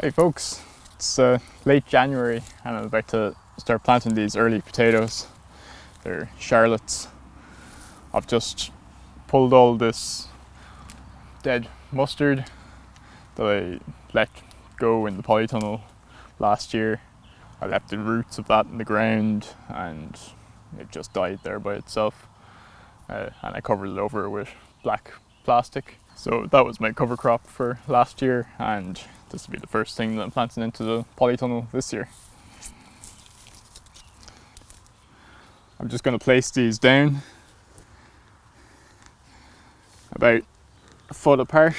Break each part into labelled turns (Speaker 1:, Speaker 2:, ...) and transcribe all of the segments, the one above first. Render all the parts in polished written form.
Speaker 1: Hey folks, it's late January and I'm about to start planting these early potatoes. They're Charlottes. I've just pulled all this dead mustard that I let go in the polytunnel last year. I left the roots of that in the ground and it just died there by itself. And I covered it over with black plastic. So that was my cover crop for last year, and this will be the first thing that I'm planting into the polytunnel this year. I'm just going to place these down about a foot apart.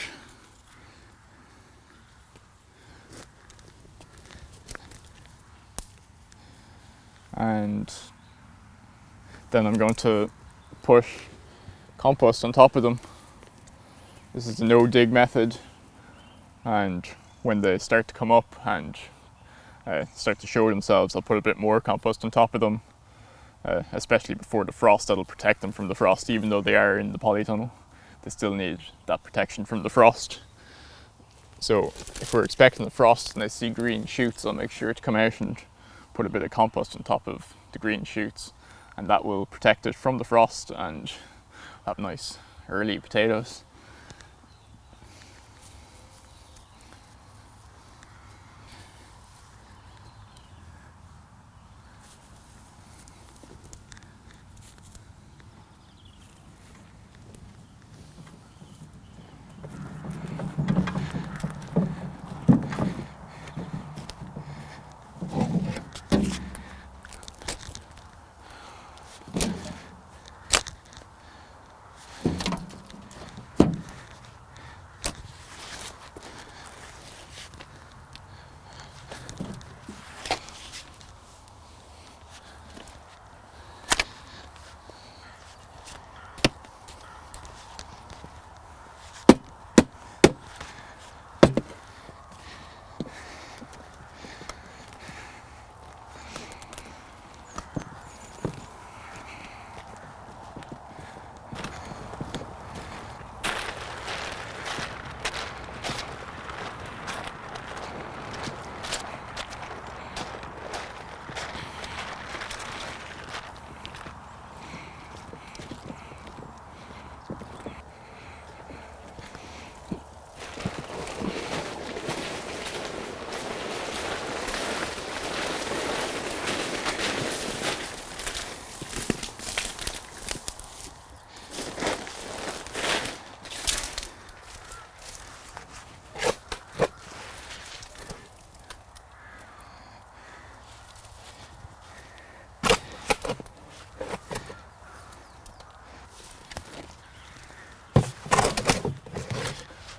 Speaker 1: And then I'm going to put compost on top of them. This is the no dig method, and when they start to come up and start to show themselves, I'll put a bit more compost on top of them, especially before the frost. That'll protect them from the frost. Even though they are in the polytunnel, they still need that protection from the frost. So if we're expecting the frost and they see green shoots, I'll make sure to come out and put a bit of compost on top of the green shoots, and that will protect it from the frost and have nice early potatoes.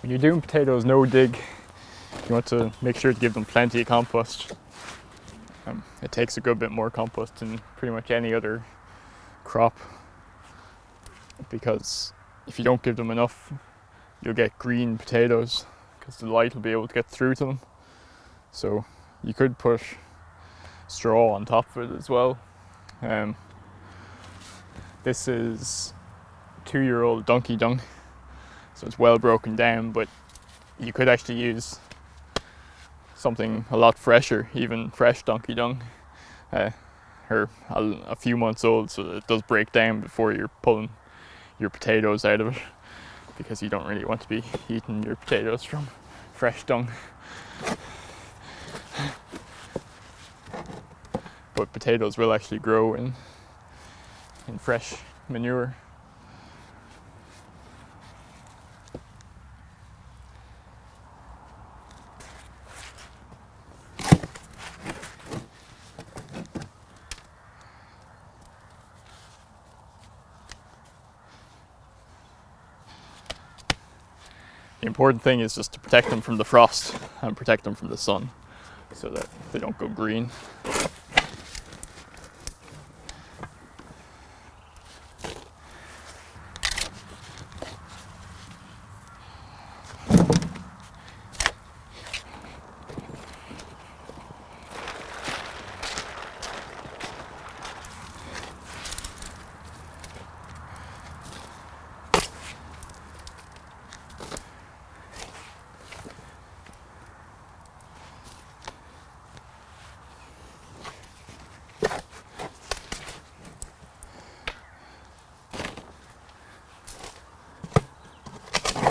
Speaker 1: When you're doing potatoes no dig, you want to make sure to give them plenty of compost. It takes a good bit more compost than pretty much any other crop, because if you don't give them enough, you'll get green potatoes because the light will be able to get through to them. So you could put straw on top of it as well. This is 2-year-old donkey dung, so it's well broken down, but you could actually use something a lot fresher, even fresh donkey dung, or a few months old, so that it does break down before you're pulling your potatoes out of it, because you don't really want to be eating your potatoes from fresh dung. But potatoes will actually grow in fresh manure. The important thing is just to protect them from the frost and protect them from the sun so that they don't go green.